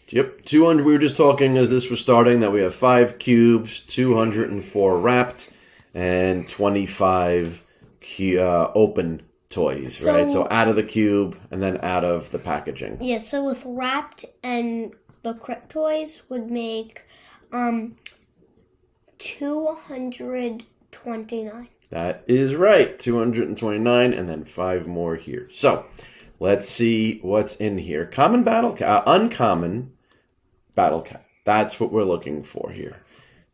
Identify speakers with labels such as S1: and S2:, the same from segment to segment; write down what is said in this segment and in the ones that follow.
S1: Yep, 200. We were just talking as this was starting that we have 5 cubes, 204 wrapped, and 25 open toys, right? So out of the cube and then out of the packaging.
S2: Yeah, so with wrapped and the Cryptoys would make 229.
S1: That is right, 229, and then 5 more here. So let's see what's in here. Common battle cat, uncommon battle cat. That's what we're looking for here.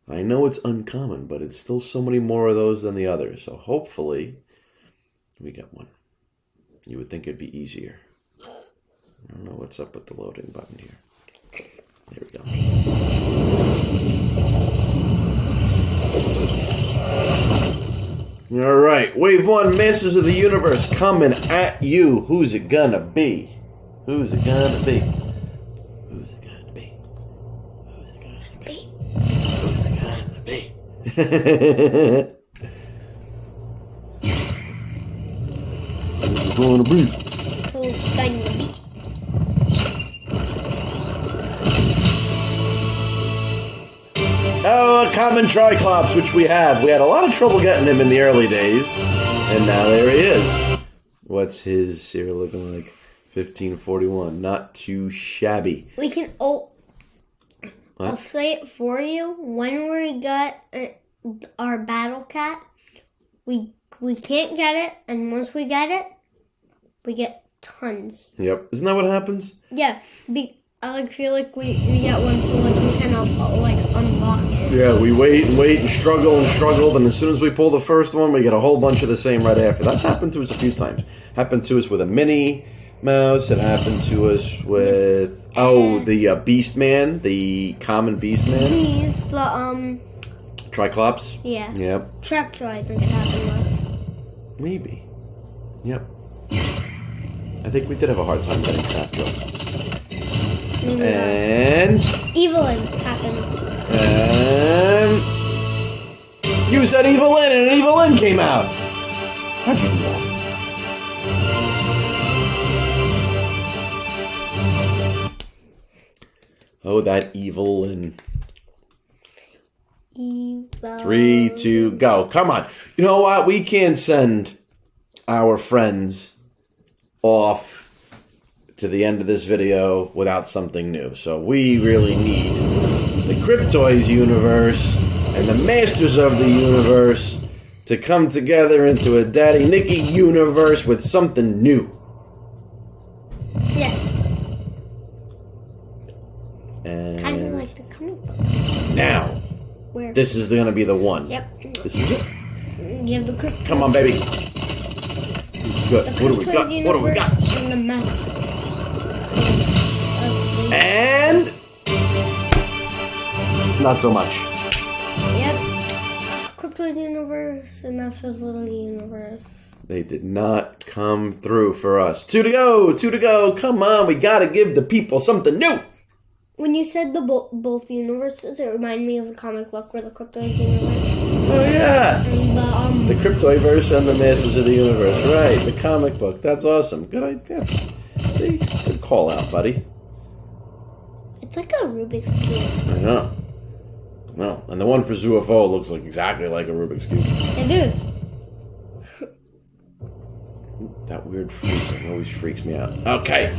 S1: I know it's uncommon, but it's still so many more of those than the others. So hopefully we get one. You would think it'd be easier. I don't know what's up with the loading button here. There we go. All right, Wave 1, Masters of the Universe coming at you. Who's it gonna be? Who's it gonna be? Who's it gonna be? Who's it gonna be? Who's it gonna be? Who's it gonna be?
S2: Who's gonna be?
S1: Oh, a common tri-klops, which we have. We had a lot of trouble getting him in the early days, and now there he is. What's his here looking like? 1541. Not too shabby.
S2: We can. I'll say it for you. When we got our battle cat, we can't get it, and once we get it, we get tons.
S1: Yep. Isn't that what happens?
S2: Yeah. I feel like we get one, so we kind of unlock it.
S1: Yeah, we wait and struggle, and as soon as we pull the first one, we get a whole bunch of the same right after. That's happened to us a few times. Happened to us with a Minnie Mouse. It happened to us with the Beast Man, the common Beast Man.
S2: These
S1: Tri-klops.
S2: Yeah.
S1: Yep.
S2: Trapjaw, I think it happened with.
S1: Maybe. Yep. I think we did have a hard time getting Trapjaw. And
S2: evil-lyn happened.
S1: And you said evil-lyn, and an evil-lyn came out. How'd you do that? Oh, that evil-lyn. 3, 2, go. Come on. You know what? We can't send our friends off to the end of this video without something new. So we really need the Cryptoys universe and the Masters of the Universe to come together into a Daddy Nicky universe with something new.
S2: Yeah.
S1: And
S2: kind of like the comic book.
S1: Now,
S2: where?
S1: This is going to be the one.
S2: Yep.
S1: This is it.
S2: You have the Cryptoys.
S1: Come on, baby. Good. What do we got? What do we got?
S2: And the mouse.
S1: And not so much.
S2: Yep. Cryptoys universe and Masters of the Universe.
S1: They did not come through for us. 2 to go. 2 to go. Come on. We got to give the people something new.
S2: When you said the both universes, it reminded me of the comic book where the Cryptoys universe.
S1: Oh, yes.
S2: And
S1: the Cryptoyverse and the Masters of the Universe. Right. The comic book. That's awesome. Good idea. See? Good call out, buddy.
S2: It's like a Rubik's Cube.
S1: I know. No. And the one for ZUFO looks like exactly like a Rubik's Cube.
S2: It is.
S1: That weird freezing always freaks me out. Okay.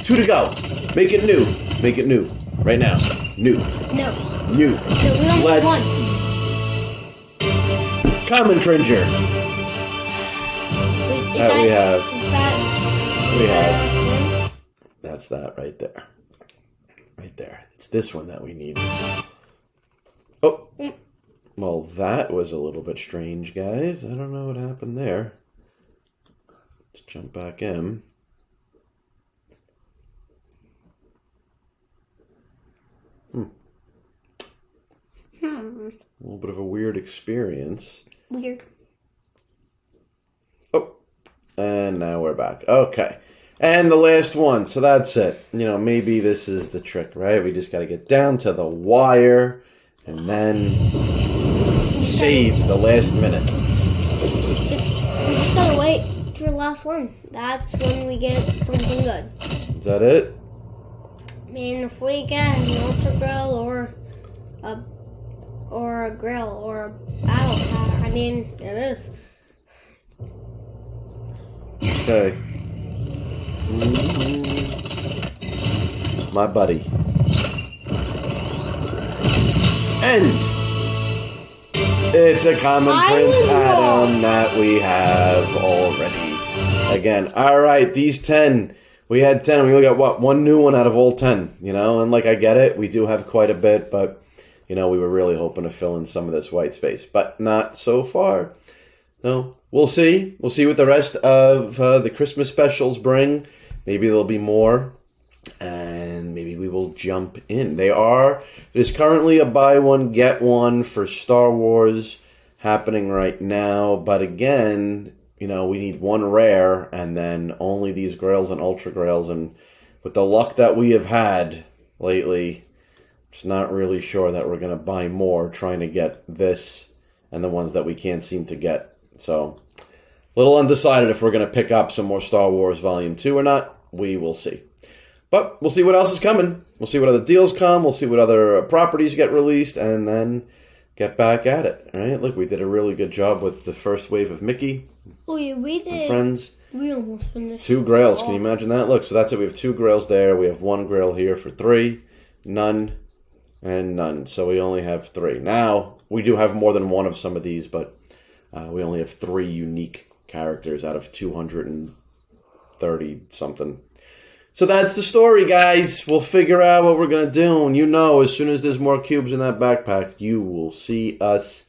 S1: 2 to go. Make it new. Make it new. Right now. New.
S2: No.
S1: New.
S2: No, we only
S1: Let's.
S2: one.
S1: Common Cringer.
S2: Wait,
S1: That we have.
S2: Is that?
S1: We have. That's that right there. Right there. It's this one that we need. Oh. Well, that was a little bit strange, guys. I don't know what happened there. Let's jump back in. A little bit of a weird experience.
S2: Weird.
S1: Oh. And now we're back. Okay. And the last one. So that's it. You know, maybe this is the trick, right? We just got to get down to the wire and then save the last minute.
S2: We just gotta wait for the last one. That's when we get something good.
S1: Is that it?
S2: I mean, if we get an ultra grill or a grill or a battle cat, I mean, it is.
S1: Okay. My buddy. And it's a common Prince Adam that we have already. Again, all right, these 10. We had 10. We only got, what, one new one out of all 10, you know? And, like, I get it. We do have quite a bit, but, you know, we were really hoping to fill in some of this white space. But not so far. No, we'll see. We'll see what the rest of the Christmas specials bring. Maybe there'll be more. And maybe we will jump in. There's currently a buy one, get one for Star Wars happening right now. But again, you know, we need one rare and then only these grails and ultra grails. And with the luck that we have had lately, just not really sure that we're going to buy more trying to get this and the ones that we can't seem to get. So, a little undecided if we're going to pick up some more Star Wars Volume 2 or not. We will see. But we'll see what else is coming. We'll see what other deals come. We'll see what other properties get released. And then get back at it. All right? Look, we did a really good job with the first wave of Mickey.
S2: Oh, yeah, we did.
S1: Friends.
S2: We almost finished.
S1: 2 grails. Can you imagine that? Look, so that's it. We have 2 grails there. We have 1 grail here for 3. None. And none. So we only have 3. Now, we do have more than one of some of these, but we only have 3 unique characters out of 230 something. So that's the story, guys. We'll figure out what we're going to do. And you know, as soon as there's more cubes in that backpack, you will see us.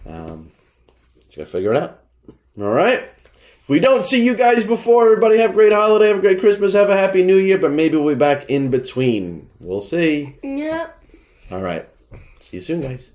S1: Just got to figure it out. All right? If we don't see you guys before, everybody have a great holiday, have a great Christmas, have a happy New Year, but maybe we'll be back in between. We'll see.
S2: Yep.
S1: All right. See you soon, guys.